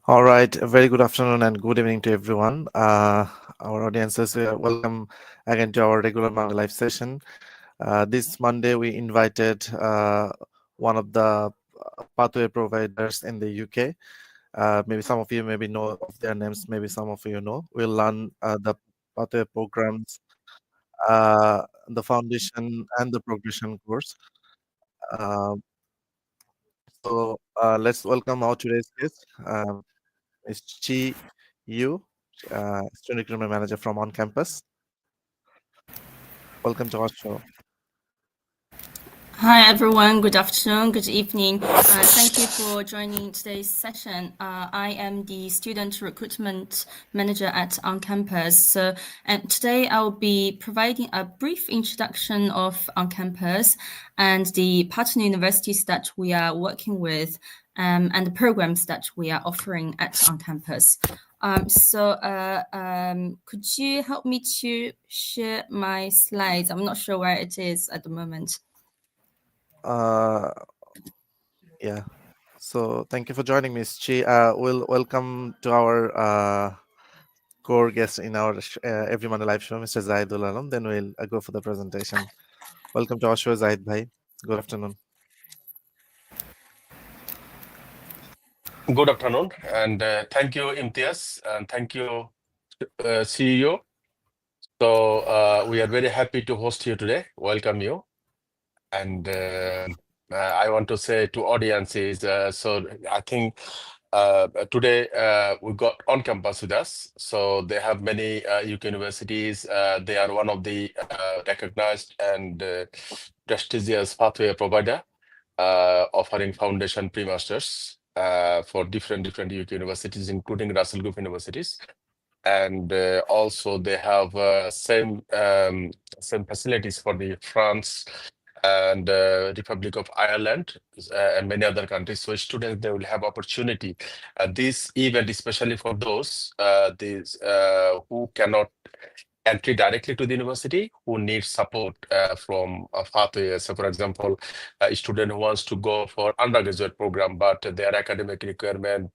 All right, a very good afternoon and good evening to everyone. Our audiences, welcome again to our regular Monday live session. This Monday, we invited one of the pathway providers in the UK. Maybe some of you maybe know of their names, maybe some of you know. We'll learn the pathway programs, the foundation and the progression course. So let's welcome our today's guest. Ms. Chi Yu, Student Recruitment Manager from ONCAMPUS. Welcome to our show. Hi everyone, good afternoon, good evening. Thank you for joining today's session. I am the Student Recruitment Manager at OnCampus. And today I'll be providing a brief introduction of OnCampus and the partner universities that we are working with and the programs that we are offering at OnCampus. Could you help me to share my slides? I'm not sure where it is at the moment. Yeah, so thank you for joining, Ms. Chi. We'll welcome to our core guest in our Every Monday live show, Mr. Zahidul. Then we'll go for the presentation. Welcome to our show, Zahid Bhai. Good afternoon. Good afternoon, and thank you, Imtiaz, and thank you, CEO. So we are very happy to host you today. Welcome you. And I want to say to audiences, so I think today we got OnCampus with us. So they have many UK universities. They are one of the recognized and prestigious pathway provider offering foundation pre-masters for different UK universities, including Russell Group universities. And also they have same facilities for the France and Republic of Ireland and many other countries. So students, they will have opportunity. This event, especially for those who cannot entry directly to the university, who need support from a pathway. So for example, a student who wants to go for undergraduate program, but their academic requirement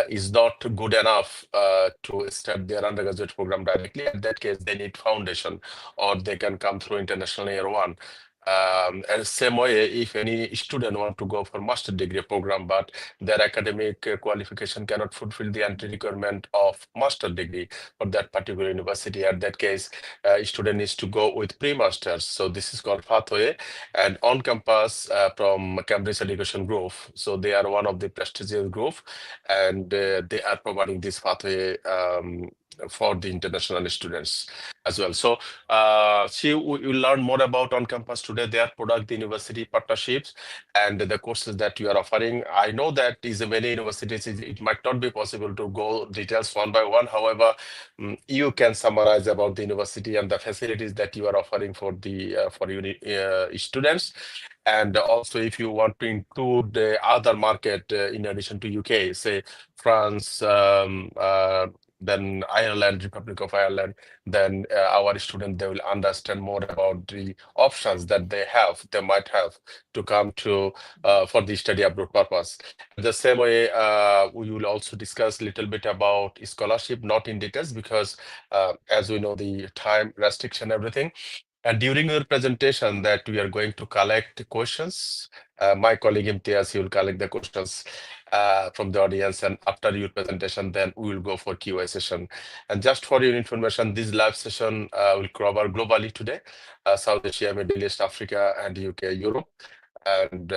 is not good enough to start their undergraduate program directly. In that case, they need foundation, or they can come through international year one. And same way, if any student want to go for master degree program, but their academic qualification cannot fulfill the entry requirement of master degree for that particular university, at that case, student needs to go with pre-masters. So this is called pathway. And OnCampus from Cambridge Education Group, so they are one of the prestigious group, and they are providing this pathway for the international students as well. So we will learn more about OnCampus today, their product, the university partnerships, and the courses that you are offering. I know that is many universities, it might not be possible to go details one by one. However, you can summarize about the university and the facilities that you are offering for the students. And also, if you want to include the other market in addition to UK, say France, then Ireland, Republic of Ireland, then our students, they will understand more about the options that they might have to come to for the study abroad purpose. The same way, we will also discuss a little bit about scholarship, not in details, because as we know, the time restriction, everything. And during your presentation that we are going to collect questions, my colleague Imtiaz, he will collect the questions from the audience, and after your presentation, then we will go for Q&A session. And just for your information, this live session will cover globally today, South Asia, Middle East, Africa, and UK, Europe, and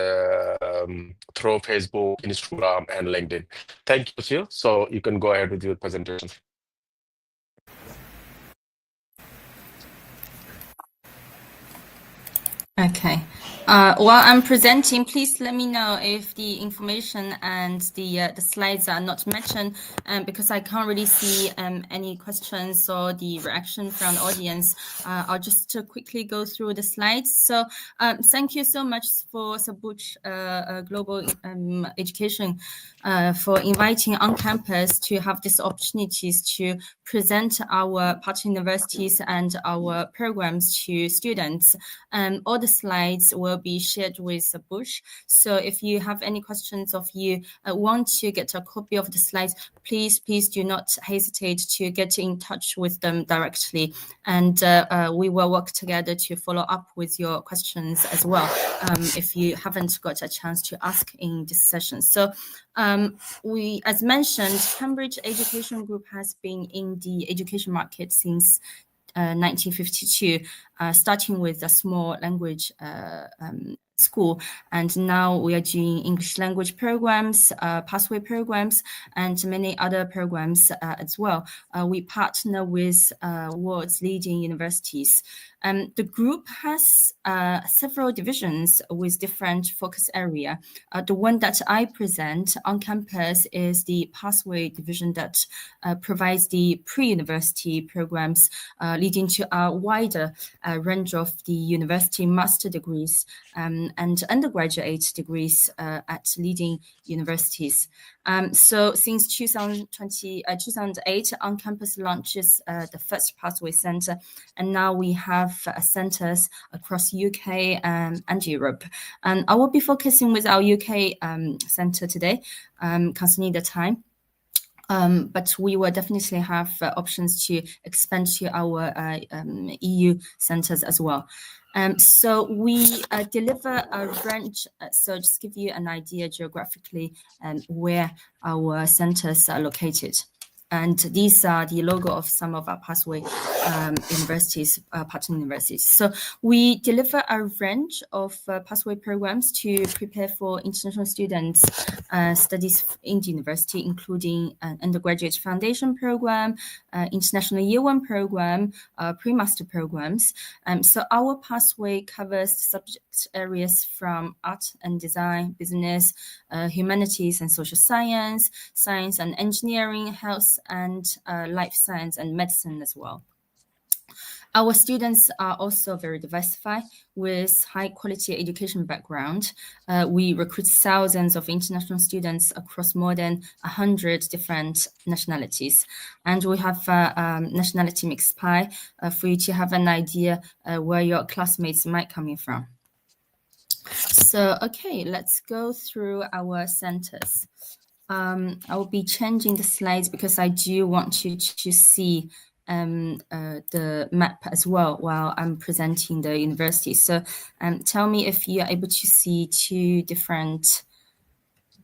through Facebook, Instagram, and LinkedIn. Thank you. So you can go ahead with your presentation. Okay. While I'm presenting, please let me know if the information and the slides are not mentioned, because I can't really see any questions or the reaction from the audience. I'll just quickly go through the slides. So thank you so much for Shabuj Global Education for inviting OnCampus to have these opportunities to present our partner universities and our programs to students. All the the slides will be shared with Shabuj. So if you have any questions or if you want to get a copy of the slides, please do not hesitate to get in touch with them directly. And we will work together to follow up with your questions as well, if you haven't got a chance to ask in this session. So we, as mentioned, Cambridge Education Group has been in the education market since 1952, starting with a small language school, and now we are doing English language programs, pathway programs, and many other programs as well. We partner with world's leading universities. The group has several divisions with different focus area. The one that I present on campus is the pathway division that provides the pre-university programs leading to a wider range of the university master degrees and undergraduate degrees at leading universities. So since 2008, OnCampus launches the first Pathway Center, and now we have centers across UK and Europe. And I will be focusing with our UK center today, concerning the time. But we will definitely have options to expand to our EU centers as well. So we deliver a range, so just give you an idea geographically where our centers are located. And these are the logo of some of our pathway universities, partner universities. So we deliver a range of pathway programs to prepare for international students' studies in the university, including an undergraduate foundation program, international year one program, pre-master programs. So our pathway covers subject areas from art and design, business, humanities and social science, science and engineering, health and life science and medicine as well. Our students are also very diversified with high quality education background. We recruit thousands of international students across more than 100 different nationalities. And we have nationality mixed pie for you to have an idea where your classmates might come in from. So, okay, let's go through our centers. I will be changing the slides because I do want you to see the map as well while I'm presenting the university. So tell me if you are able to see two different,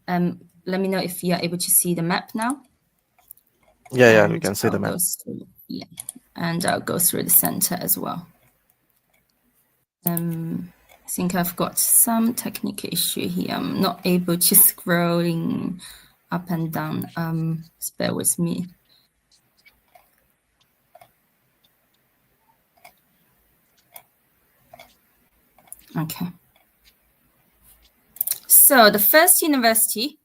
let me know if you are able to see the map now. Yeah, we can see the map. Yeah, and I'll go through the center as well. I think I've got some technical issue here. I'm not able to scrolling up and down. Just bear with me. Okay. So the first university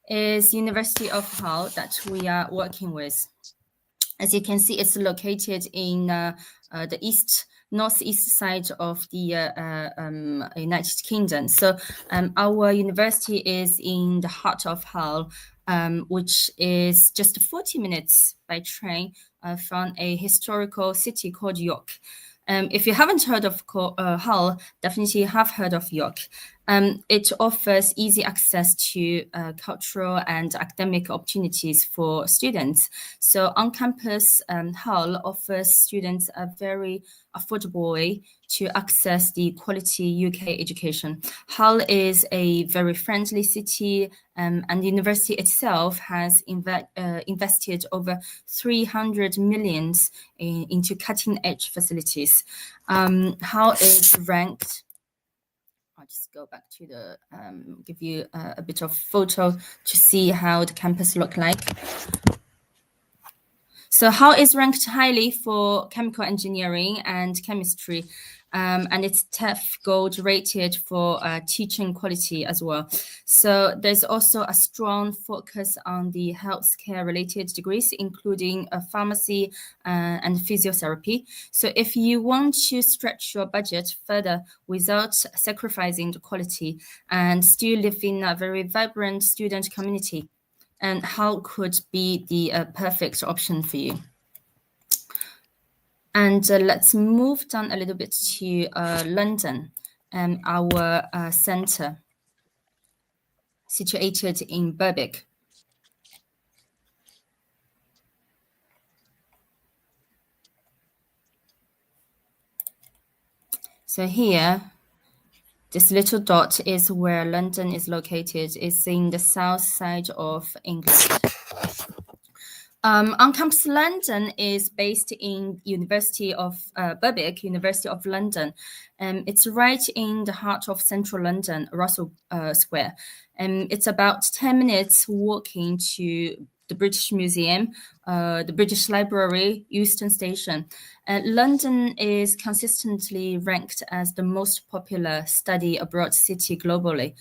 is University of Hull that we are working with. As you can see, it's located in the northeast side of the United Kingdom. So our university is in the heart of Hull, which is just 40 minutes by train from a historical city called York. If you haven't heard of Hull, definitely have heard of York. It offers easy access to cultural and academic opportunities for students. So on campus, Hull offers students a very affordable way to access the quality UK education. Hull is a very friendly city, and the university itself has invested over 300 million into cutting-edge facilities. Hull is ranked. I'll just go back to the, give you a bit of photo to see how the campus look like. So Hull is ranked highly for chemical engineering and chemistry, and it's TEF Gold rated for teaching quality as well. So there's also a strong focus on the healthcare related degrees, including pharmacy and physiotherapy. So if you want to stretch your budget further without sacrificing the quality and still live in a very vibrant student community, and Hull could be the perfect option for you. And let's move down a little bit to London, our center situated in Berwick. So here, this little dot is where London is located. It's in the south side of England. ONCAMPUS London is based in University of Berwick, University of London. It's right in the heart of central London, Russell Square. It's about 10 minutes walking to the British Museum, the British Library, Euston Station. London is consistently ranked as the most popular study abroad city globally.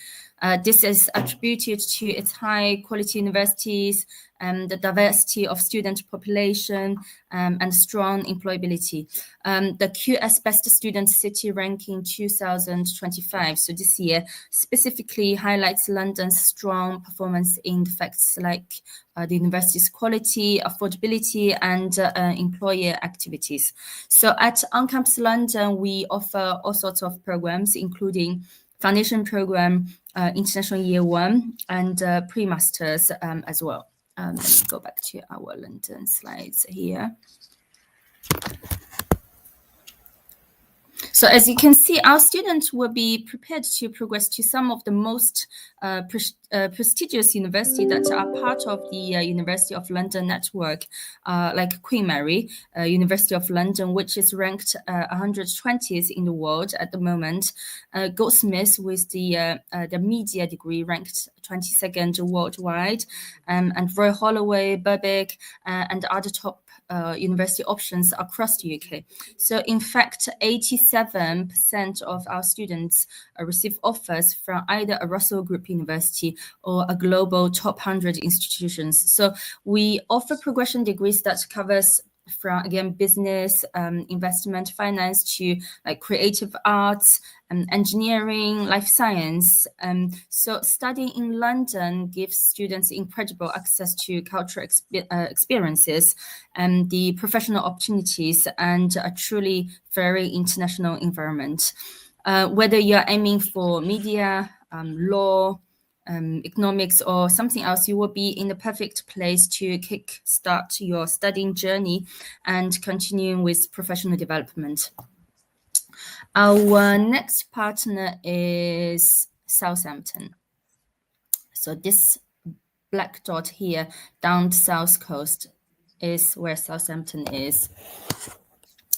This is attributed to its high quality universities, the diversity of student population, and strong employability. The QS Best Student City ranking 2025, so this year, specifically highlights London's strong performance in facts like the university's quality, affordability, and employer activities. So at ONCAMPUS London, we offer all sorts of programs, including foundation program, international year 1, and pre-masters as well. Let me go back to our London slides here. So as you can see, our students will be prepared to progress to some of the most prestigious universities that are part of the University of London network, like Queen Mary, University of London, which is ranked 120th in the world at the moment. Goldsmiths with the media degree ranked 22nd worldwide, and Royal Holloway, Berwick, and other top university options across the UK. So in fact, 87% of our students receive offers from either a Russell Group university or a global top 100 institutions. So we offer progression degrees that covers from, again, business, investment, finance, to like creative arts, engineering, life science. So studying in London gives students incredible access to cultural experiences and the professional opportunities and a truly very international environment. Whether you're aiming for media, law, economics, or something else, you will be in the perfect place to kickstart your studying journey and continuing with professional development. Our next partner is Southampton. So this black dot here down the south coast is where Southampton is.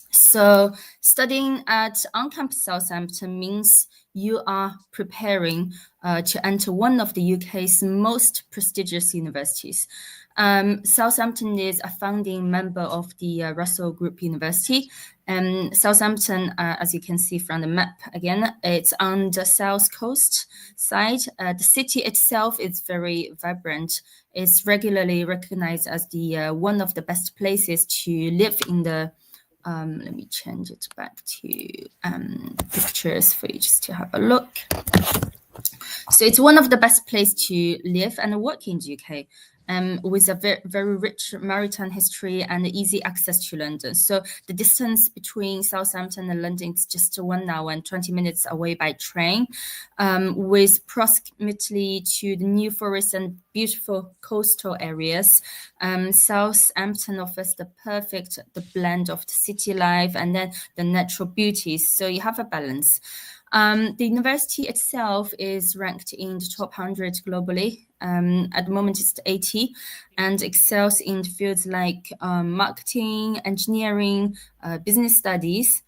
So studying at ONCAMPUS Southampton means you are preparing to enter one of the UK's most prestigious universities. Southampton is a founding member of the Russell Group University. Southampton, as you can see from the map again, it's on the south coast side. The city itself is very vibrant. It's regularly recognized as the one of the best places to live in the let me change it back to the pictures for you just to have a look. So it's one of the best places to live and work in the UK, with a very, very rich maritime history and easy access to London. So the distance between Southampton and London is just 1 hour and 20 minutes away by train, with proximity to the New Forest and beautiful coastal areas. Southampton offers the blend of the city life and then the natural beauties. So you have a balance. The university itself is ranked in the top 100 globally. At the moment, it's 80, and excels in fields like marketing, engineering, business studies.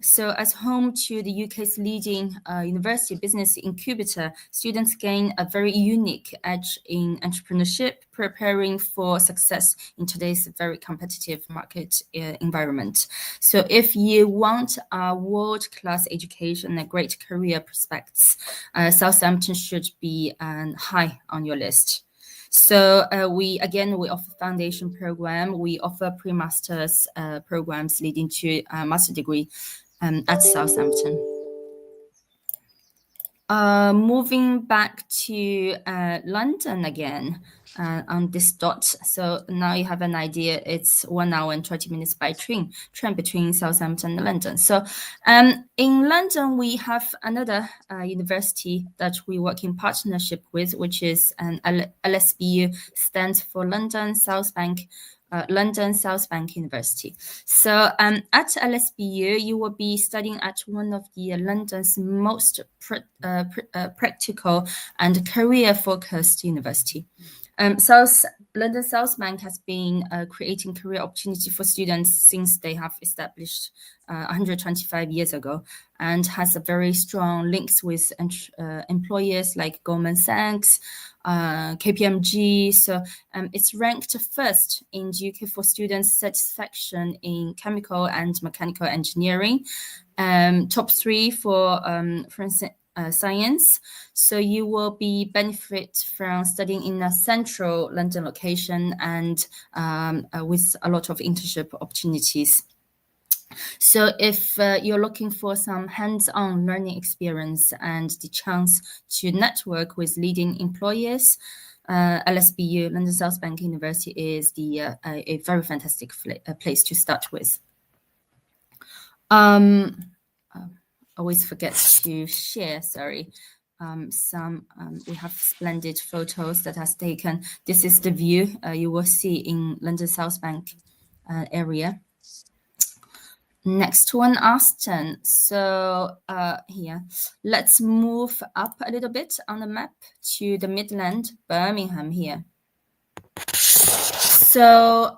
So as home to the UK's leading university business incubator, students gain a very unique edge in entrepreneurship, preparing for success in today's very competitive market environment. So if you want a world-class education and great career prospects, Southampton should be high on your list. So we offer foundation program, we offer pre-masters programs leading to a master degree at Southampton. Moving back to London again on this dot. So now you have an idea. It's 1 hour and 20 minutes by train between Southampton and London. So in London, we have another university that we work in partnership with, which is an LSBU, stands for London South Bank University. So at LSBU, you will be studying at one of the London's most practical and career-focused university. London South Bank has been creating career opportunity for students since they have established 125 years ago, and has a very strong links with employers like Goldman Sachs, KPMG. So it's ranked first in the UK for students' satisfaction in chemical and mechanical engineering, top 3 for instance, science. So you will be benefit from studying in a central London location and with a lot of internship opportunities. So if you're looking for some hands-on learning experience and the chance to network with leading employers, LSBU, London South Bank University, is a very fantastic place to start with. Always forget to share, sorry. We have splendid photos that has taken. This is the view you will see in London South Bank area. Next one, Aston. So here, let's move up a little bit on the map to the Midland, Birmingham here. So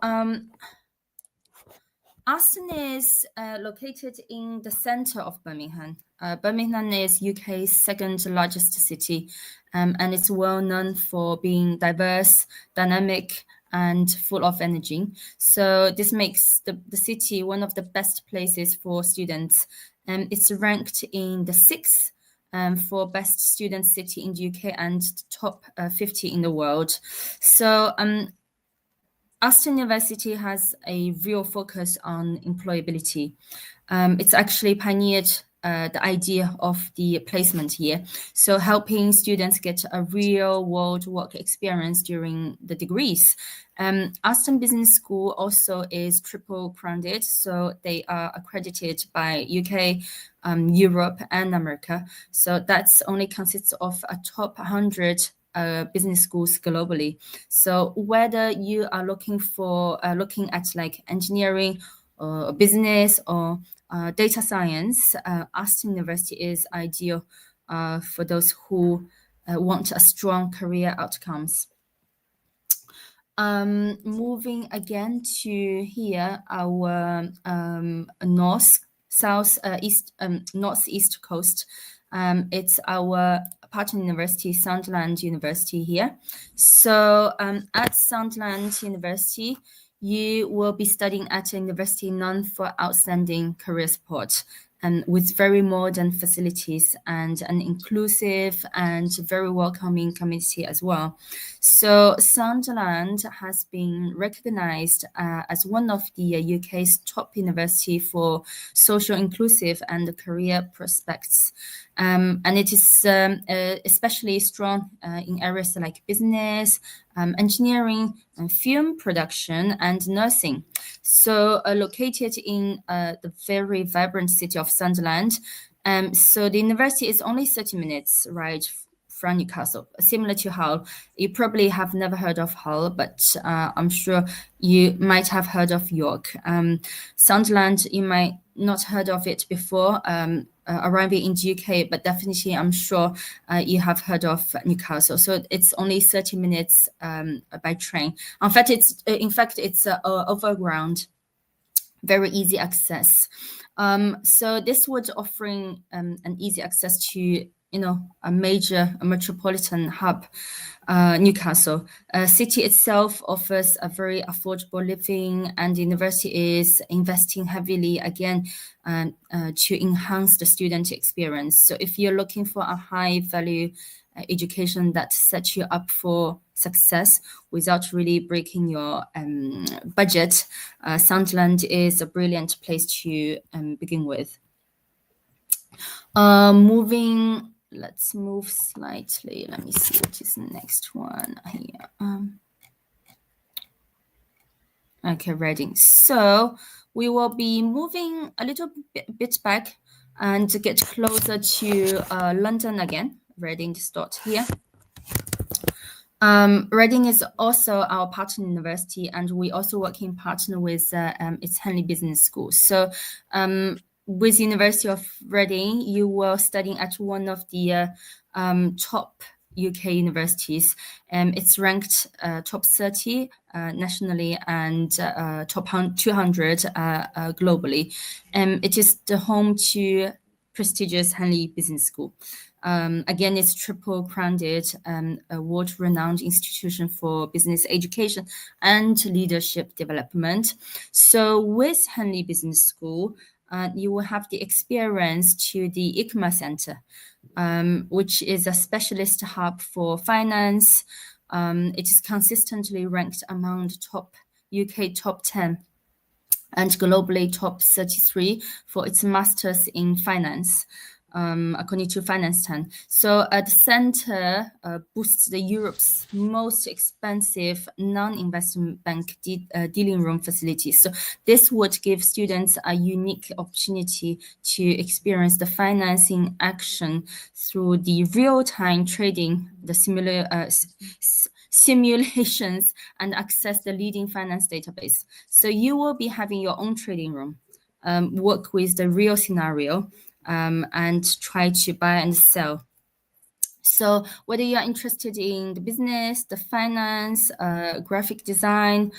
Aston is located in the center of Birmingham. Birmingham is UK's second largest city, and it's well known for being diverse, dynamic, and full of energy. So this makes the city one of the best places for students. It's ranked in the 6th for best student city in the UK and top 50 in the world. So Aston University has a real focus on employability. It's actually pioneered the idea of the placement year, so helping students get a real world work experience during the degrees. Aston Business School also is triple crowded, so they are accredited by UK, Europe, and America. So that's only consists of a top 100 business schools globally. So whether you are looking at like engineering or business or data science, Aston University is ideal for those who want a strong career outcomes. Moving again to here, our northeast coast. It's our partner university, Sunderland University here. So at Sunderland University, you will be studying at a university known for outstanding career support, and with very modern facilities and an inclusive and very welcoming community as well. So Sunderland has been recognized as one of the UK's top university for social inclusive and career prospects. And it is especially strong in areas like business, engineering, film production, and nursing. So located in the very vibrant city of Sunderland. So the university is only 30 minutes ride from Newcastle, similar to Hull. You probably have never heard of Hull, but I'm sure you might have heard of York. Sunderland, you might not heard of it before arriving in the UK, but definitely I'm sure you have heard of Newcastle. So it's only 30 minutes by train. In fact, it's overground, very easy access. So this would offering an easy access to a metropolitan hub, Newcastle. City itself offers a very affordable living, and the university is investing heavily again to enhance the student experience. So if you're looking for a high value education that sets you up for success without really breaking your budget, Sunderland is a brilliant place to begin with. Moving let's move slightly. Let me see what is the next one here. Okay, Reading. So we will be moving a little bit back and get closer to London again. Reading to start here. Reading is also our partner university, and we also work in partner with its Henley Business School. So with University of Reading, you will study at one of the top UK universities. It's ranked top 30 nationally and top 200 globally. It is the home to prestigious Henley Business School. Again, it's triple-crowned award-renowned institution for business education and leadership development. So with Henley Business School, you will have the experience to the ICMA Center, which is a specialist hub for finance. It is consistently ranked among the top UK top 10 and globally top 33 for its masters in finance, according to Finance 10. So the center boosts the Europe's most expensive non-investment bank dealing room facilities. So this would give students a unique opportunity to experience the financing action through the real-time trading, the simulations, and access the leading finance database. So you will be having your own trading room, work with the real scenario, and try to buy and sell. So whether you are interested in the business, the finance, graphic design,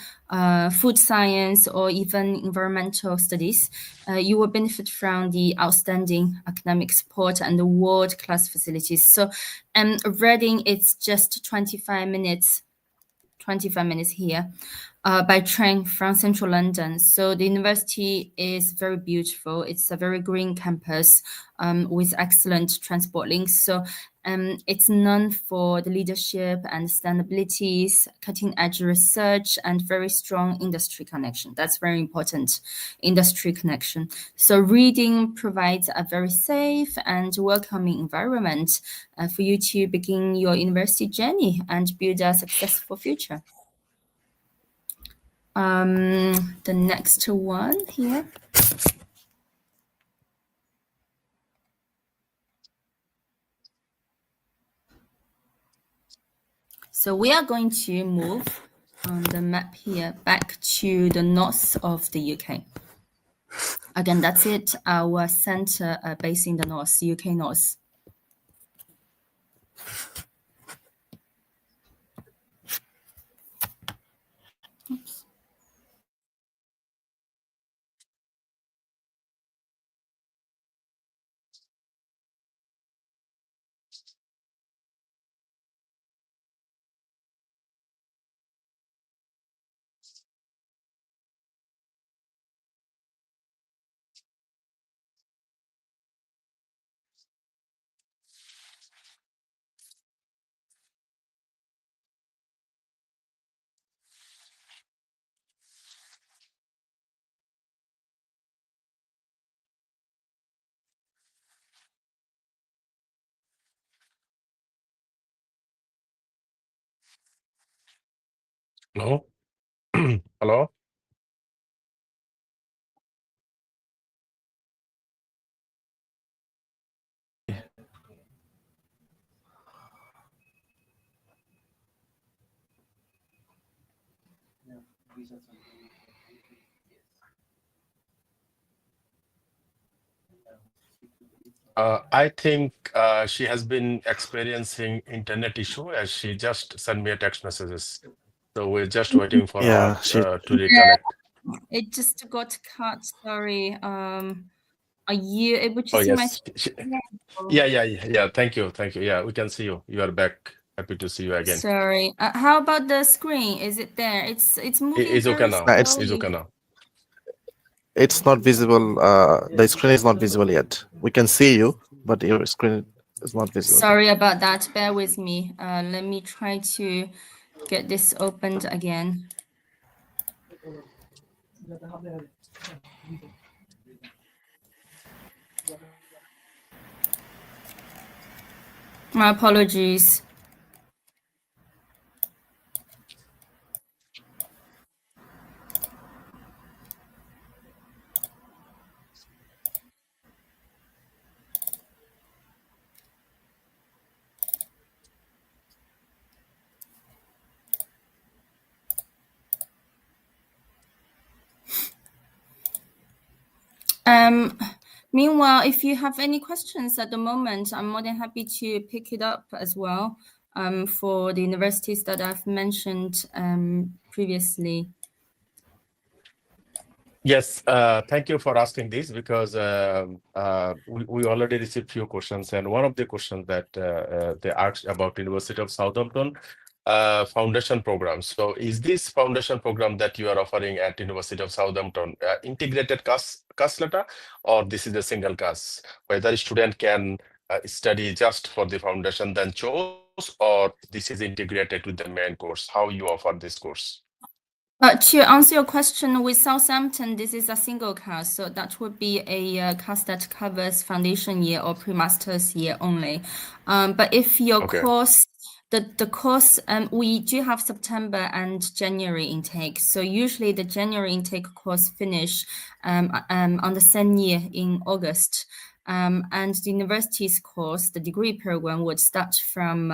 food science, or even environmental studies, you will benefit from the outstanding academic support and the world-class facilities. So Reading, it's just 25 minutes here by train from central London. So the university is very beautiful. It's a very green campus with excellent transport links. So it's known for the leadership and sustainability, cutting edge research, and very strong industry connection. That's very important, industry connection. So Reading provides a very safe and welcoming environment for you to begin your university journey and build a successful future. The next one here. So we are going to move on the map here back to the north of the UK. Again, that's it. Our center based in the north, UK north. Oops. Hello? Hello? I think she has been experiencing internet issue as she just sent me a text messages. So we're just waiting for her to reconnect. It just got cut. Sorry. Are you able to Oh, see my yes. screen? Yeah. Thank you. Yeah, we can see you. You are back. Happy to see you again. Sorry. How about the screen? Is it there? It's moving It's okay very now. slowly. It's okay now. It's not visible. The screen is not visible yet. We can see you, but your screen is not visible. Sorry about that. Bear with me. Let me try to get this opened again. My apologies. Meanwhile, if you have any questions at the moment, I'm more than happy to pick it up as well for the universities that I've mentioned previously. Yes, thank you for asking this, because we already received few questions, and one of the questions that they asked about University of Southampton foundation program. So is this foundation program that you are offering at University of Southampton integrated CAS letter, or this is a single CAS, whether a student can study just for the foundation then chose, or this is integrated with the main course? How you offer this course? To answer your question, with Southampton, this is a single CAS, so that would be a CAS that covers foundation year or pre-master's year only. But if your course, the course, we do have September and January intake. So usually the January intake course finish on the same year in August. And the university's course, the degree program, would start from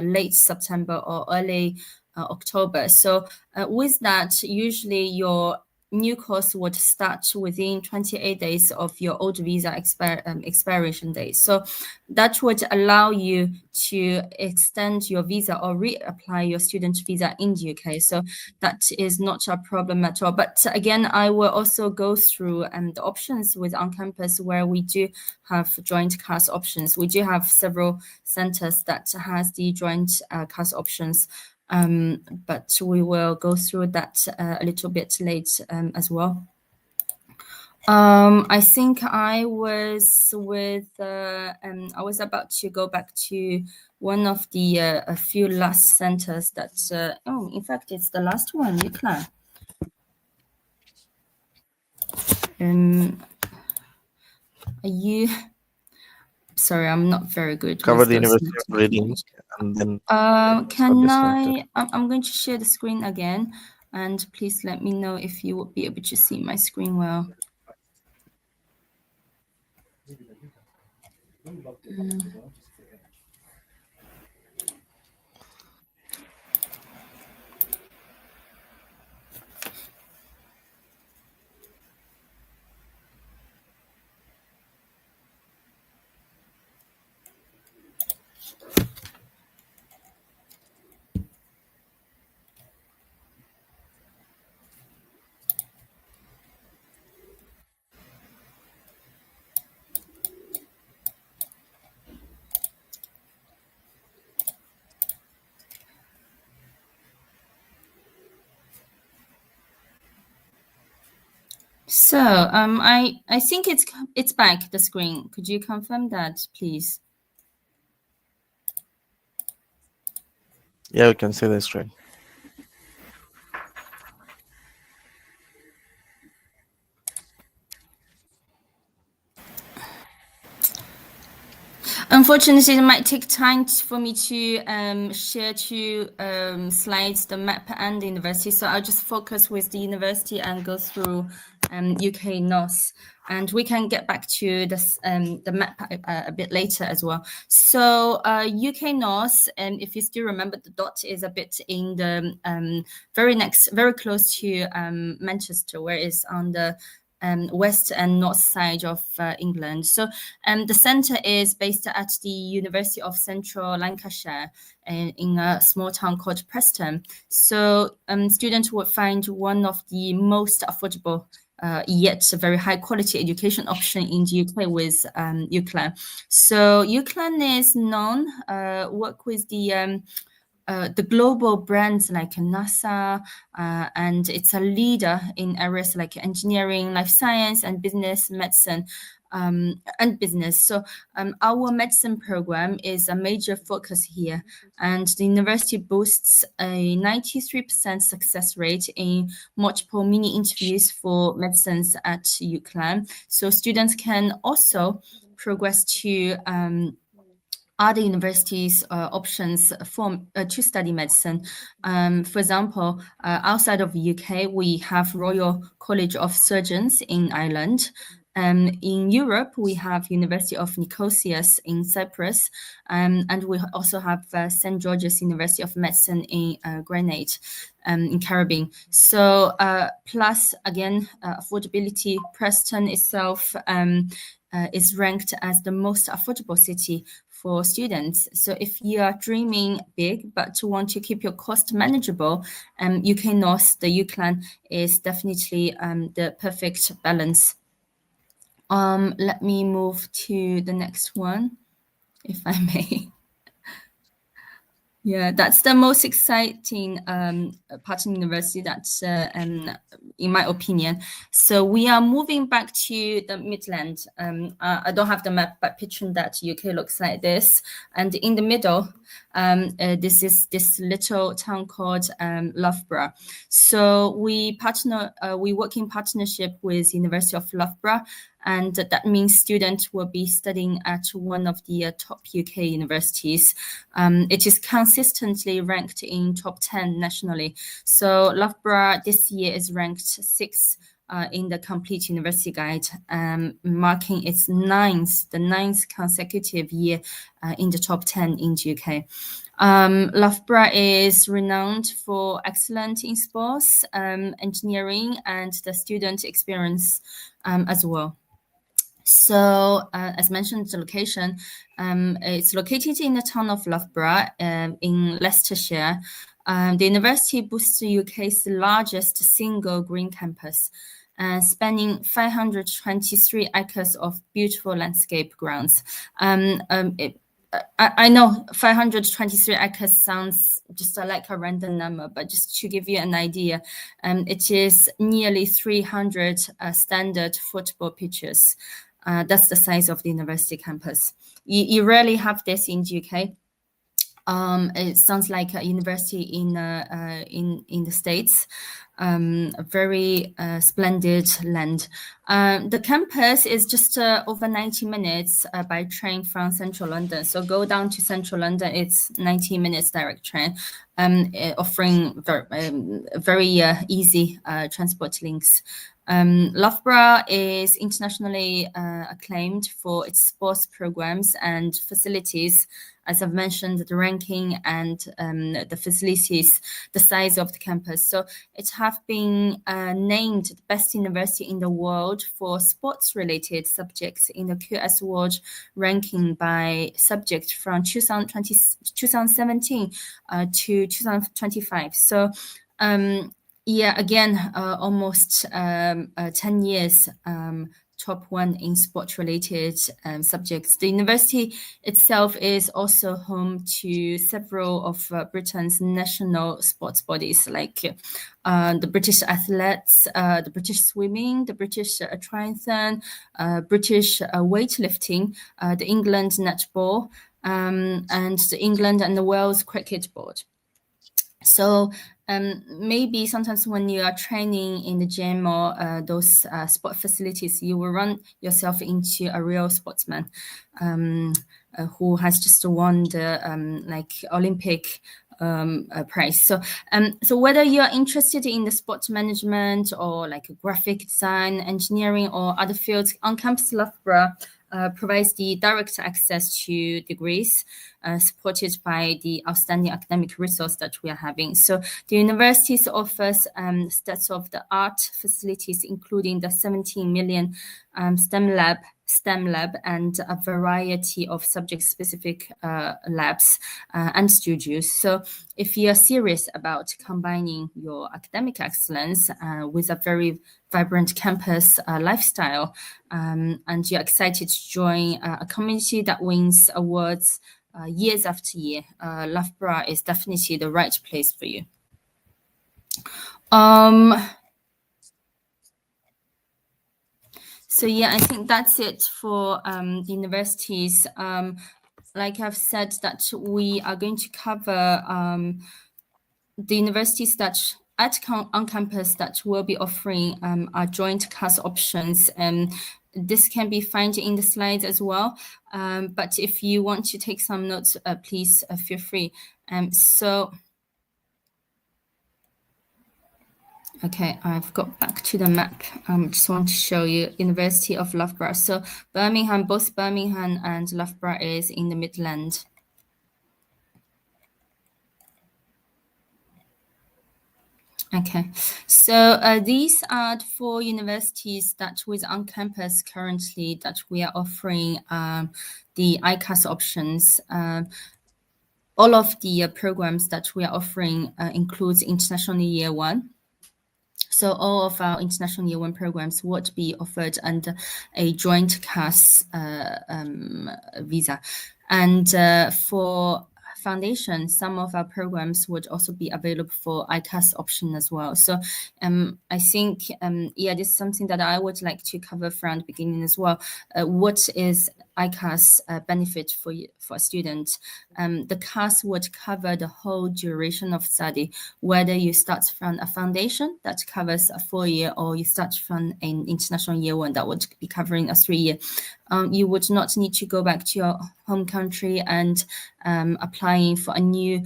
late September or early October. So with that, usually your new course would start within 28 days of your old visa expiration date. So that would allow you to extend your visa or reapply your student visa in the UK. So that is not a problem at all. But again, I will also go through the options with OnCampus, where we do have joint CAS options. We do have several centers that has the joint CAS options. But we will go through that a little bit late as well. I think I was about to go back to one of the a few last centers that in fact it's the last one, UCLan. Are you? Sorry, I'm not very good. Cover the University of Reading, and then I'm going to share the screen again, and please let me know if you would be able to see my screen well. So I think it's back, the screen. Could you confirm that, please? Yeah, we can see the screen. Unfortunately, it might take time for me to share two slides, the map and the university. So I'll just focus with the university and go through UK North. And we can get back to this, the map a bit later as well. So UK North, and if you still remember, the dot is a bit in the very close to Manchester, where it's on the west and north side of England. So the centre is based at the University of Central Lancashire in a small town called Preston. So students would find one of the most affordable yet very high quality education option in the UK with UCLan. So UCLan is known, work with the global brands like NASA, and it's a leader in areas like engineering, life science, and business, medicine, and business. So our medicine program is a major focus here, and the university boasts a 93% success rate in multiple mini interviews for medicines at UCLan. So students can also progress to other universities' options for to study medicine. For example, outside of the UK, we have Royal College of Surgeons in Ireland. In Europe, we have University of Nicosia in Cyprus, and we also have St. George's University of Medicine in Grenada, in Caribbean. So plus, again, affordability, Preston itself is ranked as the most affordable city for students. So if you are dreaming big but want to keep your cost manageable, UK North, the UCLan, is definitely the perfect balance. Let me move to the next one, if I may. Yeah, that's the most exciting partner university that's, in my opinion. So we are moving back to the Midland. I don't have the map, but picturing that UK looks like this. And in the middle, this is this little town called Loughborough. So we work in partnership with University of Loughborough. And that means students will be studying at one of the top UK universities. It is consistently ranked in top 10 nationally. So Loughborough this year is ranked 6th in the Complete University Guide, marking its the ninth consecutive year in the top 10 in the UK. Loughborough is renowned for excellence in sports, engineering, and the student experience as well. So, as mentioned, the location, it's located in the town of Loughborough in Leicestershire. The university boasts the UK's largest single green campus, spanning 523 acres of beautiful landscape grounds. I know 523 acres sounds just like a random number, but just to give you an idea, it is nearly 300 standard football pitches. That's the size of the university campus. You rarely have this in the UK. It sounds like a university in the States. A very splendid land. The campus is just over 90 minutes by train from central London. So go down to central London, it's 90 minutes direct train, offering very easy transport links. Loughborough is internationally acclaimed for its sports programs and facilities. As I've mentioned, the ranking and the facilities, the size of the campus. So it have been named the best university in the world for sports-related subjects in the QS World ranking by subject from 2017 to 2025. So yeah, again, almost 10 years top one in sport-related subjects. The university itself is also home to several of Britain's national sports bodies, like the British athletes, the British swimming, the British triathlon, British weightlifting, the England netball, and the England and the Wales cricket board. So maybe sometimes when you are training in the gym or those sport facilities, you will run yourself into a real sportsman who has just won the like Olympic prize. So so whether you're interested in the sports management or like graphic design, engineering, or other fields, on-campus Loughborough provides the direct access to degrees supported by the outstanding academic resource that we are having. So the university offers state-of-the-art facilities, including the 17 million STEM lab, and a variety of subject-specific labs and studios. So if you are serious about combining your academic excellence with a very vibrant campus lifestyle, and you're excited to join a community that wins awards years after year, Loughborough is definitely the right place for you. So yeah, I think that's it for the universities. Like I've said, that we are going to cover the universities that on campus that will be offering our joint class options. this can be found in the slides as well. But if you want to take some notes, please feel free. Okay, I've got back to the map. Just want to show you University of Loughborough. So Birmingham, both Birmingham and Loughborough is in the Midland. Okay, so these are the 4 universities that with on campus currently that we are offering the ICAS options. All of the programs that we are offering includes International Year 1. So all of our International Year 1 programs would be offered under a joint CAS visa. And for foundation, some of our programs would also be available for ICAS option as well. So I think, yeah, this is something that I would like to cover from the beginning as well. What is ICAS benefit for a student? The CAS would cover the whole duration of study, whether you start from a foundation that covers a 4-year or you start from an International Year 1 that would be covering a 3-year. You would not need to go back to your home country and applying for a new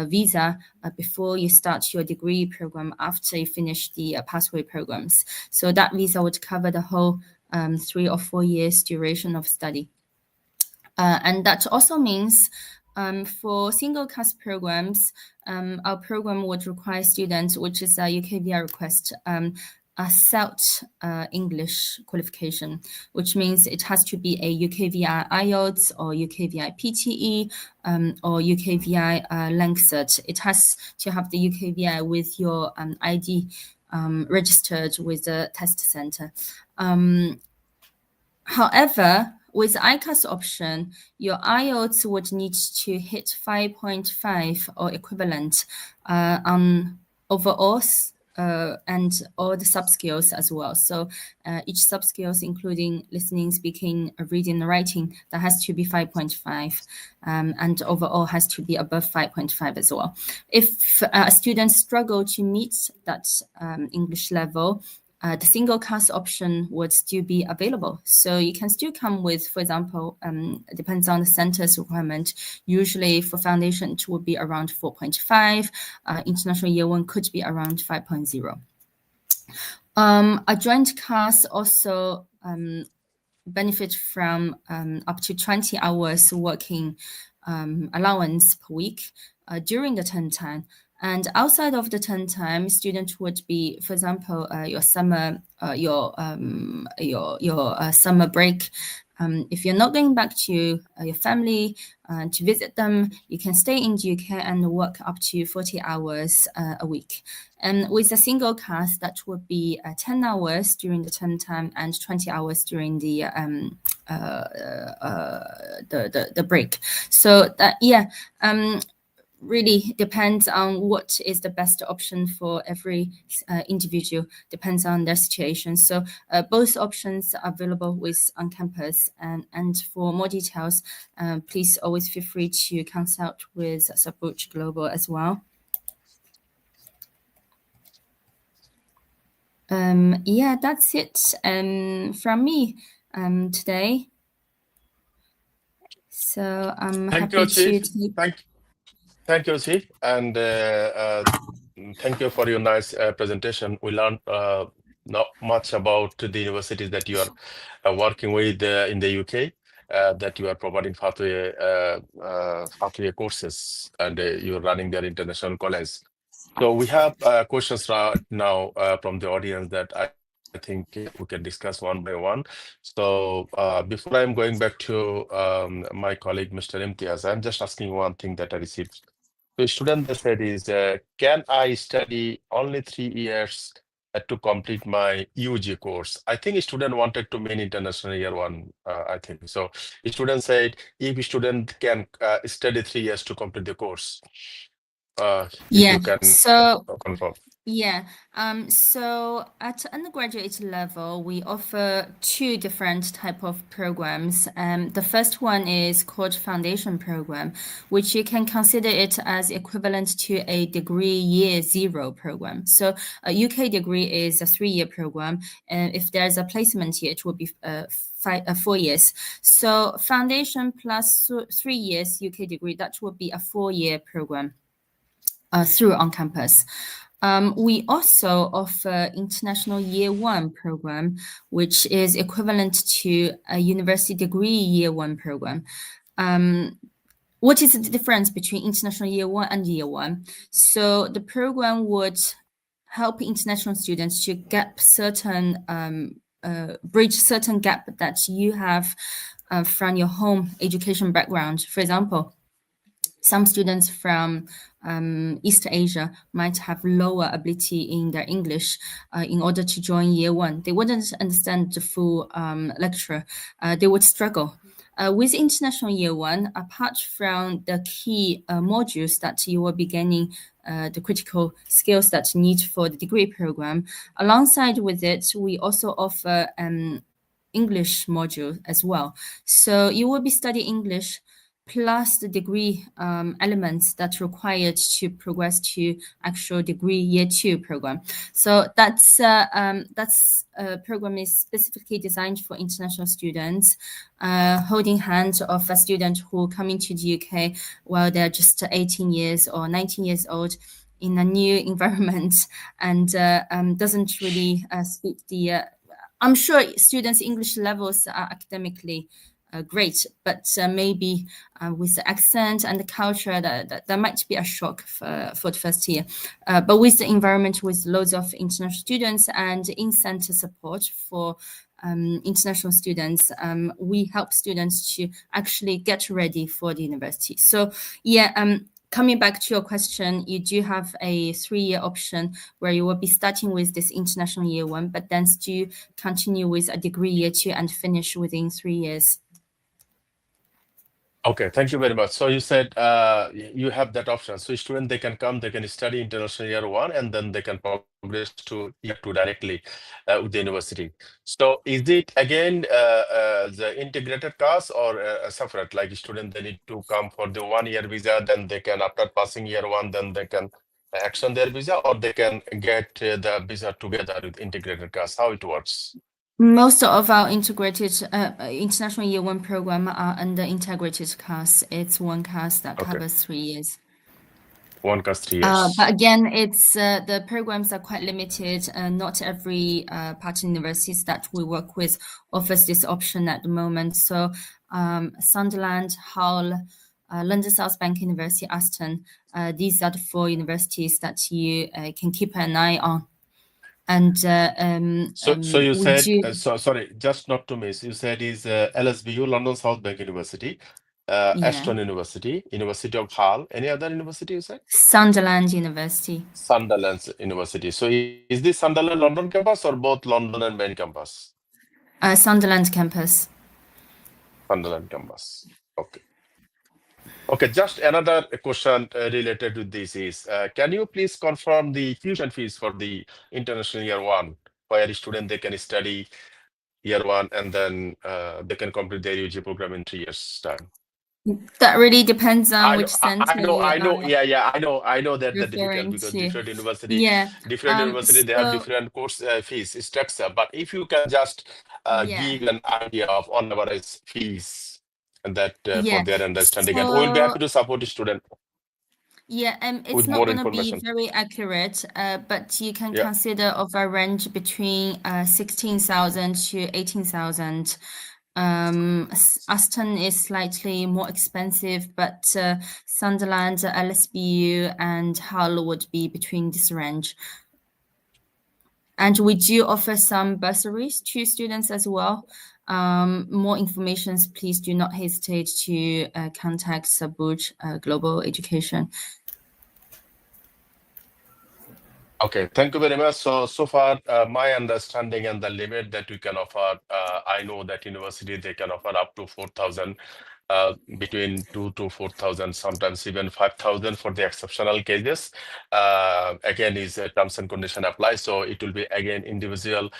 visa before you start your degree program after you finish the pathway programs. So that visa would cover the whole 3 or 4 years duration of study. And that also means for single CAS programs, our program would require students, which is a UKVI request, a CELT English qualification, which means it has to be a UKVI IELTS or UKVI PTE or UKVI Lancet. It has to have the UKVI with your ID registered with the test center. However, with ICAS option, your IELTS would need to hit 5.5 or equivalent on overall and all the sub-skills as well. So each sub-skills, including listening, speaking, reading, and writing, that has to be 5.5 and overall has to be above 5.5 as well. If a student struggle to meet that English level, the single CAS option would still be available. So you can still come with, for example, it depends on the center's requirement. Usually for foundation, it would be around 4.5. International Year 1 could be around 5.0. A joint CAS also benefit from up to 20 hours working allowance per week during the term time. And outside of the term time, students would be, for example, your summer, your summer break. If you're not going back to your family to visit them, you can stay in the UK and work up to 40 hours a week. And with a single CAS, that would be 10 hours during the term time and 20 hours during the break. So that, yeah. Really depends on what is the best option for every individual, depends on their situation. So both options are available with on campus. And for more details, please always feel free to consult with Shabuj Global as well. Yeah, that's it from me today. So I'm happy to... Thank you, 𝗍, and thank you for your nice presentation. We learned not much about the universities that you are working with in the UK, that you are providing pathway courses, and you're running their international college. So we have questions right now from the audience that I think we can discuss one by one. So before I'm going back to my colleague, Mr. Imtiaz, I'm just asking one thing that I received. The student that said is, can I study only 3 years to complete my UG course? I think a student wanted to mean International Year 1, I think. So a student said, if a student can study 3 years to complete the course, yeah, if you can so confirm. Yeah, so at undergraduate level, we offer two different type of programs. The first one is called Foundation Program, which you can consider it as equivalent to a degree year zero program. So a UK degree is a 3-year program, and if there's a placement year, it will be 4 years. So Foundation plus 3 years UK degree, that will be a 4-year program through OnCampus. We also offer International Year 1 program, which is equivalent to a university degree Year 1 program. What is the difference between International Year 1 and Year 1? So the program would help international students to gap certain bridge certain gap that you have from your home education background. For example, some students from East Asia might have lower ability in their English in order to join Year 1. They wouldn't understand the full lecture. They would struggle. With International Year 1, apart from the key modules that you will be gaining, the critical skills that you need for the degree program, alongside with it, we also offer English module as well. So you will be studying English plus the degree elements that's required to progress to actual degree Year 2 program. So that's program is specifically designed for international students, holding hand of a student who come into the UK while they're just 18 years or 19 years old in a new environment and doesn't really speak the I'm sure students' English levels are academically great, but maybe with the accent and the culture, that might be a shock for the first year. But with the environment, with loads of international students and in-center support for international students, we help students to actually get ready for the university. So yeah, coming back to your question, you do have a 3-year option where you will be starting with this International Year 1, but then still continue with a degree Year 2 and finish within 3 years. Okay, thank you very much. So you said you have that option. So students, they can come, they can study International Year 1, and then they can progress to Year 2 directly with the university. So is it again the integrated course or separate? Like student, they need to come for the 1-year visa, then they can, after passing Year 1, then they can extend their visa, or they can get the visa together with integrated course. How it works? Most of our integrated International Year 1 program are under integrated course. It's one course that covers 3 years. One course 3 years. But again, it's the programs are quite limited. Not every partner universities that we work with offers this option at the moment. So Sunderland, Hull, London South Bank University, Aston, these are the 4 universities that you can keep an eye on. And so you said, sorry, just not to miss, you said is LSBU, London South Bank University, Aston University, University of Hull, any other university you said? Sunderland University. Sunderland University. So is this Sunderland London campus or both London and main campus? Sunderland campus. Sunderland campus. Okay. Okay, just another question related to this is, can you please confirm the tuition fees for the International Year 1, where student they can study Year 1 and then they can complete their UG program in 3 years' time? That really depends on which center. I know that the different, because different university, they have different course fees structure. But if you can just give an idea of on average fees, and that for their understanding, and we'll be happy to support the student. Yeah, it's not going to be very accurate, but you can consider of a range between 16,000 to 18,000. Aston is slightly more expensive, but Sunderland, LSBU, and Hull would be between this range. And we do offer some bursaries to students as well. More information, please do not hesitate to contact Shabuj Global Education. Okay, thank you very much. So far, my understanding and the limit that we can offer, I know that university, they can offer up to 4,000 between 2 to 4,000, sometimes even 5,000 for the exceptional cases. Again, is a terms and condition apply. So it will be again individual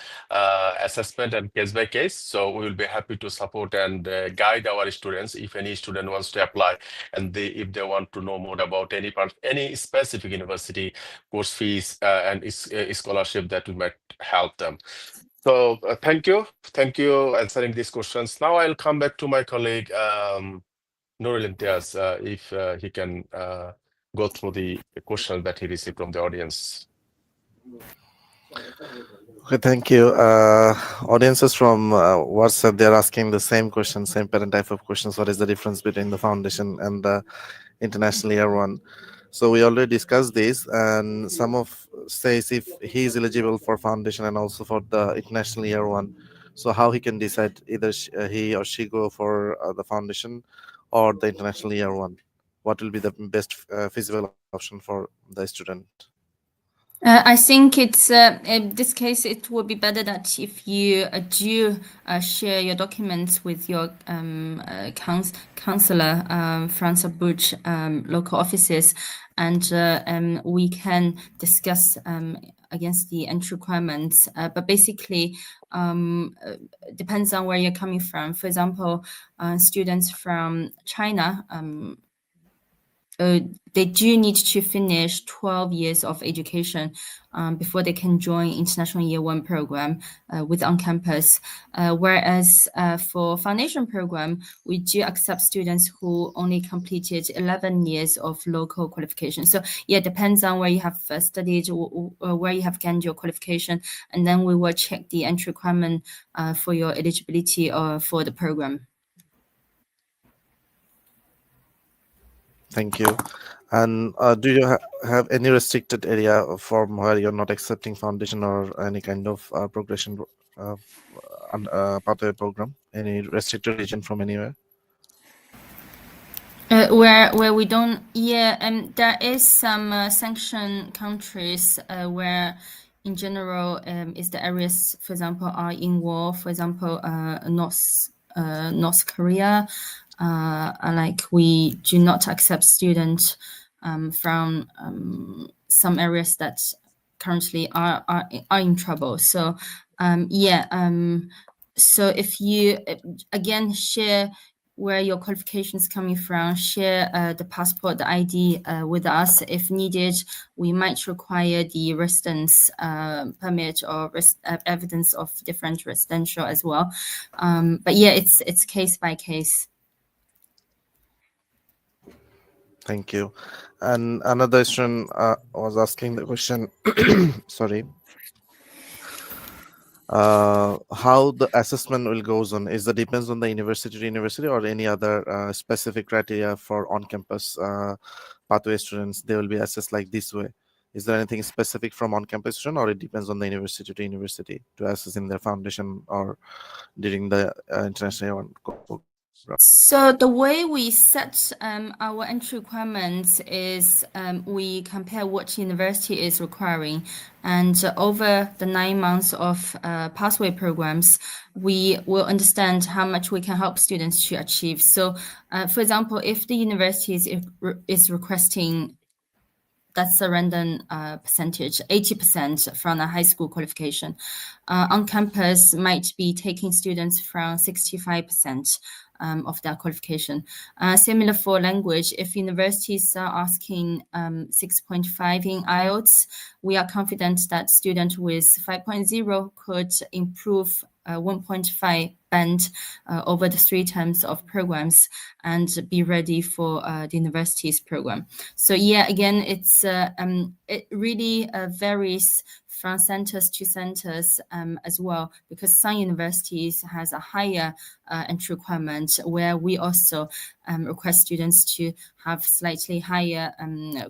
assessment and case by case. So we will be happy to support and guide our students if any student wants to apply, and if they want to know more about any specific university course fees and scholarship, that we might help them. So thank you answering these questions. Now I'll come back to my colleague Nurul Imtiaz, if he can go through the questions that he received from the audience. Okay, thank you. Audiences from WhatsApp, they're asking the same question, same parent type of questions. What is the difference between the foundation and the international year one? So we already discussed this, and some of says if he is eligible for foundation and also for the international year one, so how he can decide either he or she go for the foundation or the international year one? What will be the best feasible option for the student? I think it's in this case it would be better that if you do share your documents with your counselor from Shabuj local offices, and we can discuss against the entry requirements. But basically, depends on where you're coming from. For example, students from China. They do need to finish 12 years of education before they can join International Year 1 program with ONCAMPUS. Whereas for foundation program, we do accept students who only completed 11 years of local qualification. So yeah, it depends on where you have studied or where you have gained your qualification, and then we will check the entry requirement for your eligibility for the program. Thank you. And do you have any restricted area from where you're not accepting foundation or any kind of progression pathway program? Any restricted region from anywhere? Where we don't, yeah, there is some sanctioned countries where, in general, is the areas, for example, are in war. For example, North Korea. Like we do not accept students from some areas that currently are in trouble. So so if you again share where your qualifications coming from, share the passport, the ID with us. If needed, we might require the residence permit or evidence of different residential as well. But yeah, it's case by case. Thank you. And another student was asking the question, sorry, how the assessment will goes on. Is that depends on the university to university or any other specific criteria for on-campus pathway students? They will be assessed like this way. Is there anything specific from on-campus student, or it depends on the university to university to assess in their foundation or during the international program? So the way we set our entry requirements is we compare what university is requiring, and over the 9 months of pathway programs, we will understand how much we can help students to achieve. So, for example, if the university is requesting, that's a random percentage, 80% from a high school qualification, on campus might be taking students from 65%. Of that qualification. Similar for language, if universities are asking 6.5 in IELTS, we are confident that students with 5.0 could improve 1.5 band over the 3 terms of programs and be ready for the university's program. So yeah, again, it really varies from centers to centers as well, because some universities has a higher entry requirement where we also request students to have slightly higher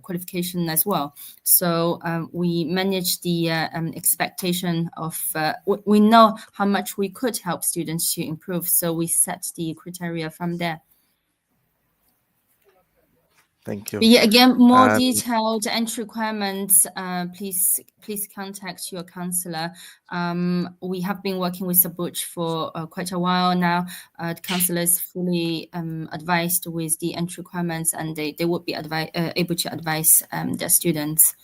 qualification as well. So we manage the expectation of, we know how much we could help students to improve, so we set the criteria from there. Thank you. But yeah, again, more And detailed entry requirements, please contact your counselor. We have been working with Shabuj for quite a while now. The counselor is fully advised with the entry requirements, and they would be able to advise their students.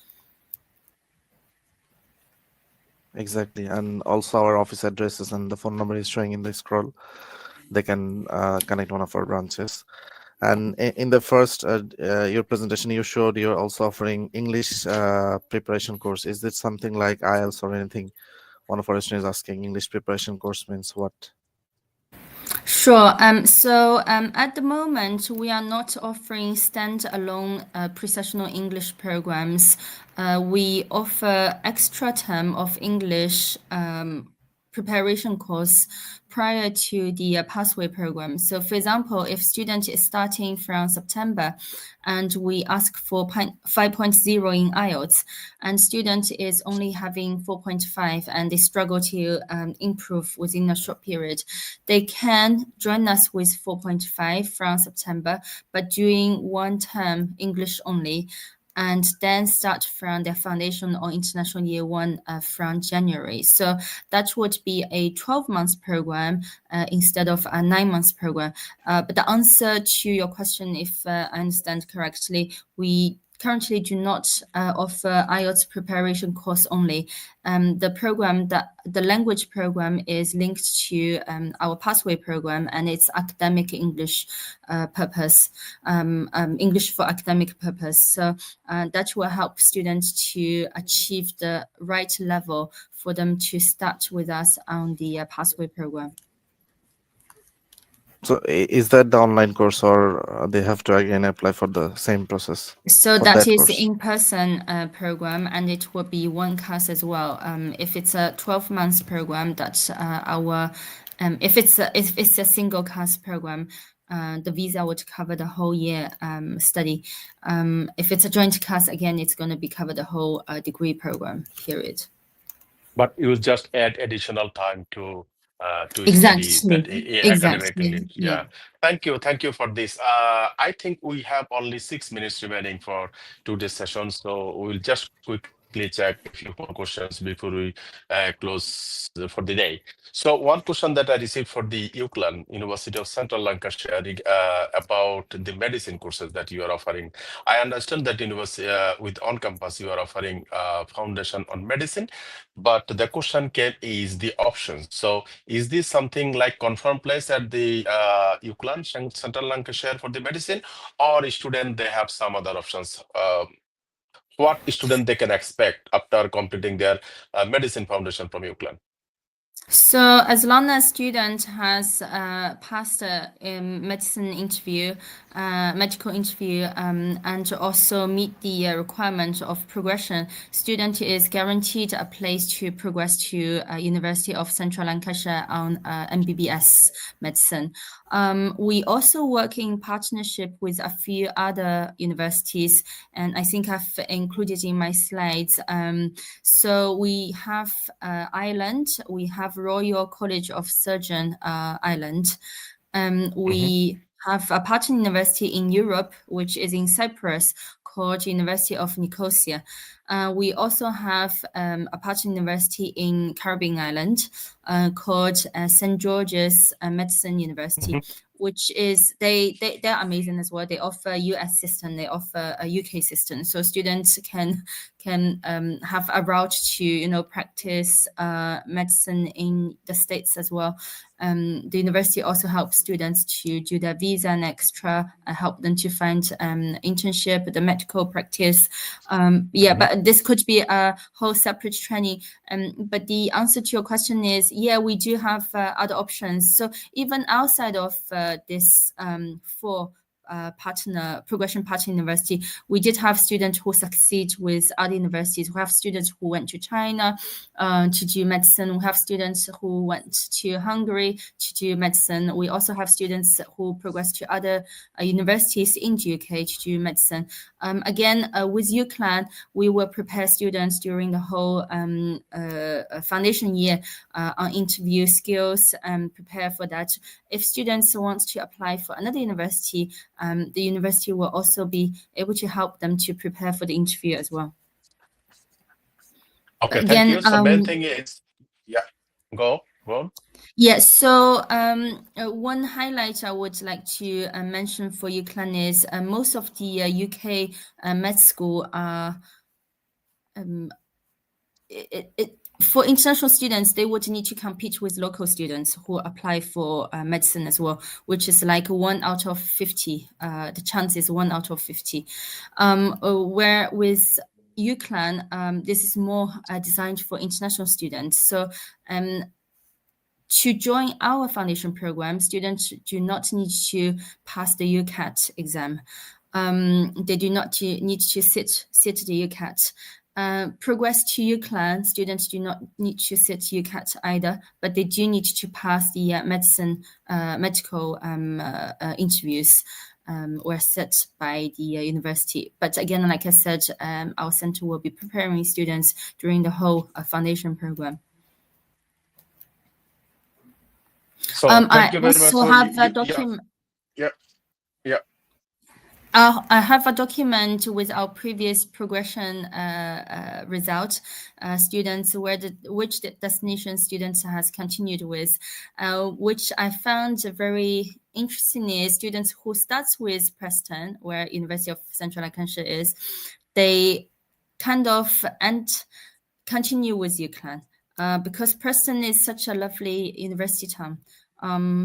exactly, and also our office addresses and the phone number is showing in the scroll. They can connect one of our branches. And in the first your presentation, you showed you're also offering English preparation course. Is it something like IELTS or anything? One of our students is asking, English preparation course means what? Sure. So at the moment, we are not offering standalone pre-sessional English programs. We offer extra term of English preparation course prior to the pathway program. So for example, if student is starting from September and we ask for 5.0 in IELTS and student is only having 4.5 and they struggle to improve within a short period, they can join us with 4.5 from September, but doing one term English only, and then start from their foundation or international year 1 from January. So that would be a 12-month program instead of a 9-month program. But the answer to your question, if I understand correctly, we currently do not offer IELTS preparation course only. The language program is linked to our pathway program, and it's academic English purpose, English for academic purpose. So that will help students to achieve the right level for them to start with us on the pathway program. So is that the online course, or they have to again apply for the same process? So that is in-person program, and it will be one class as well. If it's a 12-month program, that's our. If it's a single class program, the visa would cover the whole year study. If it's a joint class, again, it's going to be cover the whole degree program period. But you will just add additional time to Exactly. study that academically. Yeah. Thank you for this. I think we have only 6 minutes remaining for today's session, so we'll just quickly check a few more questions before we close for the day. So one question that I received for the UCLan, University of Central Lancashire, about the medicine courses that you are offering. I understand that university with ONCAMPUS you are offering foundation on medicine, but the question came is the options. So is this something like confirmed place at the UCLan, Central Lancashire for the medicine, or student they have some other options? What student they can expect after completing their medicine foundation from UCLan? So as long as student has passed a medicine interview, medical interview, and also meet the requirement of progression, student is guaranteed a place to progress to University of Central Lancashire on MBBS medicine. We also work in partnership with a few other universities, and I think I've included in my slides. So we have Ireland, we have Royal College of Surgeons Ireland. We have a partner university in Europe, which is in Cyprus, called University of Nicosia. We also have a partner university in Caribbean island called St. George's Medicine University, which is they're amazing as well. They offer US system, they offer a UK system, so students can have a route to practice medicine in the States as well. The university also helps students to do their visa and extra, help them to find internship, the medical practice. But this could be a whole separate training. But the answer to your question is, yeah, we do have other options. So even outside of this four progression partner university, we did have students who succeed with other universities. We have students who went to China to do medicine. We have students who went to Hungary to do medicine. We also have students who progressed to other universities in the UK to do medicine. Again, with UCLan, we will prepare students during the whole foundation year on interview skills and prepare for that. If students want to apply for another university, the university will also be able to help them to prepare for the interview as well. Okay, Again, thank you. So main thing is, yeah, go on. Yeah, so one highlight I would like to mention for UCLan is most of the UK med school are for international students, they would need to compete with local students who apply for medicine as well, which is like 1 out of 50. The chance is 1 out of 50. Where with UCLan, this is more designed for international students. So to join our foundation program, students do not need to pass the UCAT exam. They do not need to sit the UCAT. Progress to UCLan, students do not need to sit UCAT either, but they do need to pass the medical interviews were set by the university. But again, like I said, our center will be preparing students during the whole foundation program. So thank you very much. I also have a document. Yeah. I have a document with our previous progression result, students which destination students has continued with, which I found very interesting is students who starts with Preston, where University of Central Lancashire is, they kind of continue with UCLan because Preston is such a lovely university town.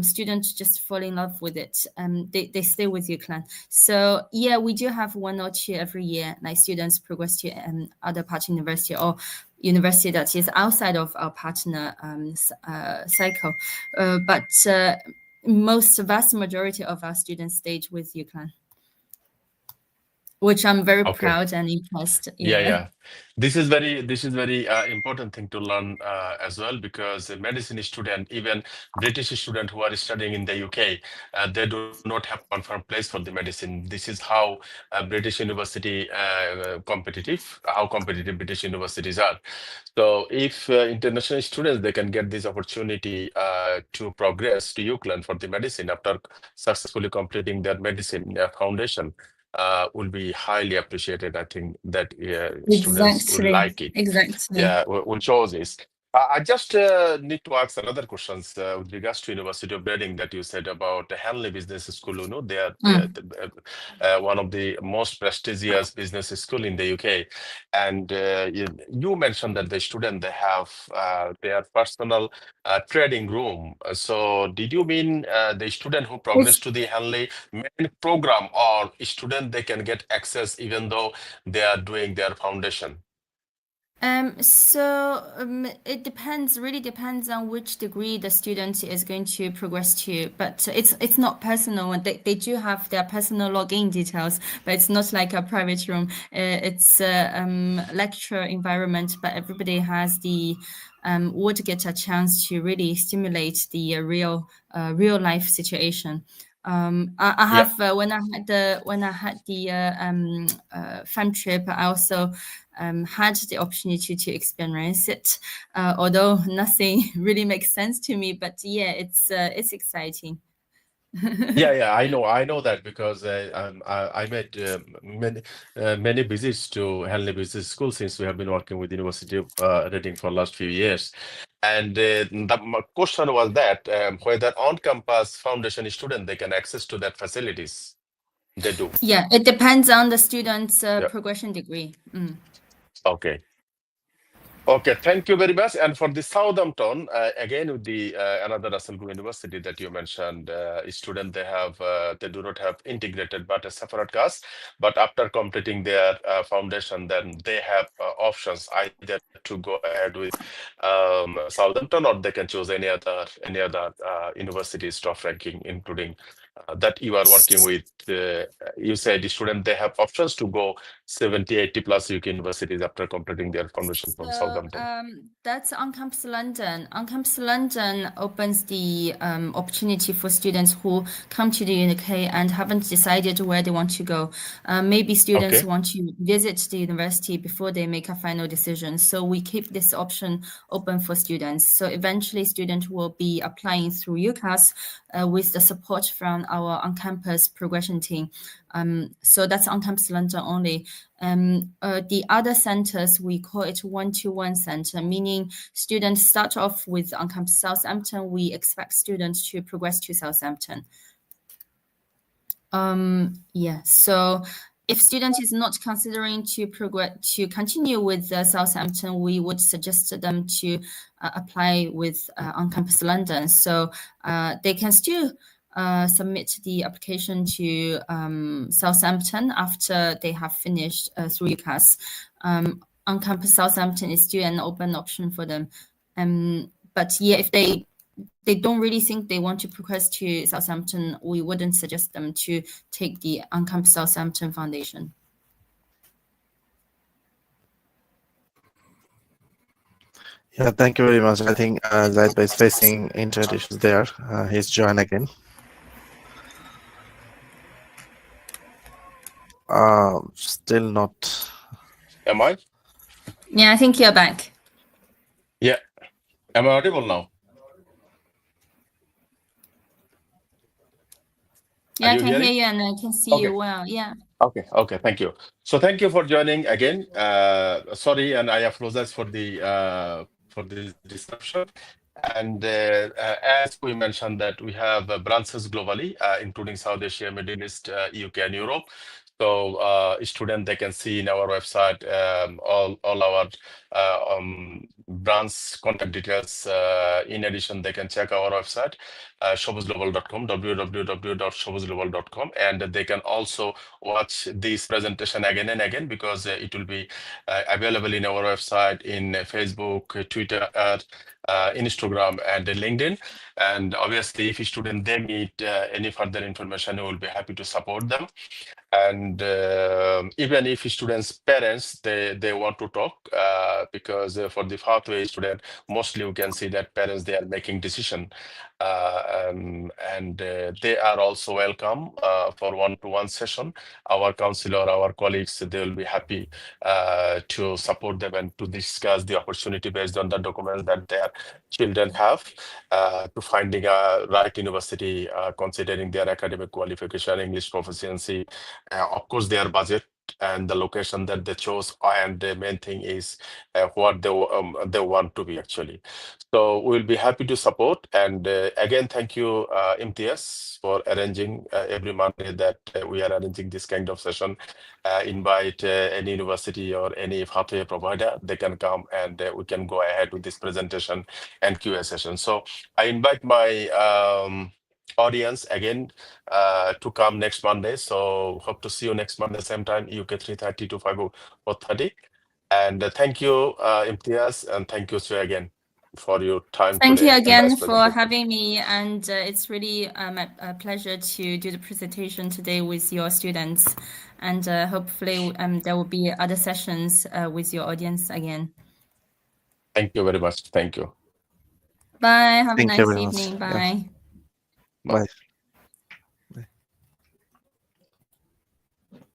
Students just fall in love with it. They stay with UCLan. So yeah, we do have 1 or 2 every year, like students progress to other partner university or university that is outside of our partner cycle. But vast majority of our students stayed with UCLan, which I'm very proud and impressed. Yeah. This is very important thing to learn as well, because a medicine student, even British student who are studying in the UK, they do not have confirmed place for the medicine. This is how British university how competitive British universities are. So if international students, they can get this opportunity to progress to UCLan for the medicine after successfully completing their medicine foundation. Will be highly appreciated. I think that students will like it. Exactly. Yeah, will show this. I just need to ask another questions with regards to University of Reading that you said about the Henley Business School. You know, they are one of the most prestigious business school in the UK. And you mentioned that the student, they have their personal trading room. So did you mean the student who progressed to the Henley main program, or student they can get access even though they are doing their foundation? It really depends on which degree the student is going to progress to, but it's not personal. They do have their personal login details, but it's not like a private room. It's a lecture environment, but everybody has would get a chance to really stimulate the real life situation. I have when I had the fam trip, I also had the opportunity to experience it, although nothing really makes sense to me. But yeah, it's exciting. Yeah, I know that, because I made many visits to Henley Business School since we have been working with University of Reading for last few years. And the question was that whether on-campus foundation student, they can access to that facilities. They do. Yeah, it depends on the student's progression degree. Okay, thank you very much. And for the Southampton, again with the another Russell Group University that you mentioned, student, they do not have integrated but a separate class. But after completing their foundation, then they have options either to go ahead with Southampton, or they can choose any other universities top ranking, including that you are working with. You said the student, they have options to go 70-80 plus UK universities after completing their foundation from Southampton. That's On-Campus London. On-Campus London opens the opportunity for students who come to the UK and haven't decided where they want to go. Maybe students want to visit the university before they make a final decision. So we keep this option open for students. So eventually students will be applying through UCAS with the support from our on-campus progression team. So that's on-campus London only. The other centers, we call it one-to-one center, meaning students start off with on-campus Southampton. We expect students to progress to Southampton. So if student is not considering to continue with Southampton, we would suggest them to apply with on-campus London. So they can still submit the application to Southampton after they have finished through UCAS. On-campus Southampton is still an open option for them. But yeah, if they don't really think they want to progress to Southampton, we wouldn't suggest them to take the on-campus Southampton foundation. Yeah, thank you very much. I think Zahid is facing internet issues there. He's joined again. Still not. Am I? Yeah, I think you're back. Yeah. Am I audible now? Yeah, I can hear you and I can see you well. Yeah. Okay, thank you. So thank you for joining again. Sorry, and I apologize for the disruption. And as we mentioned that we have branches globally, including South Asia, Middle East, UK, and Europe. So students, they can see in our website all our branch contact details. In addition, they can check our website, shabujglobal.com, www.shabujglobal.com, and they can also watch this presentation again and again because it will be available in our website, in Facebook, Twitter, Instagram, and LinkedIn. And obviously, if a student they need any further information, we will be happy to support them. And even if students' parents they want to talk, because for the pathway student, mostly we can see that parents they are making decision, and they are also welcome for one-to-one session. Our counselor, our colleagues, they will be happy to support them and to discuss the opportunity based on the documents that their children have to finding a right university, considering their academic qualification, English proficiency, of course their budget and the location that they chose, and the main thing is what they want to be actually. So we'll be happy to support. And again, thank you, IMTS, for arranging every Monday that we are arranging this kind of session. Invite any university or any pathway provider, they can come and we can go ahead with this presentation and QA session. So I invite my audience again to come next Monday. So hope to see you next Monday, same time, UK 3:30 to 4:30. And thank you, IMTIAZ, and thank you, Sue, again for your time. Thank today. you again for having me, and it's really a pleasure to do the presentation today with your students, and hopefully there will be other sessions with your audience again. Thank you very much. Thank you. Bye. Have a nice evening. Bye. Bye.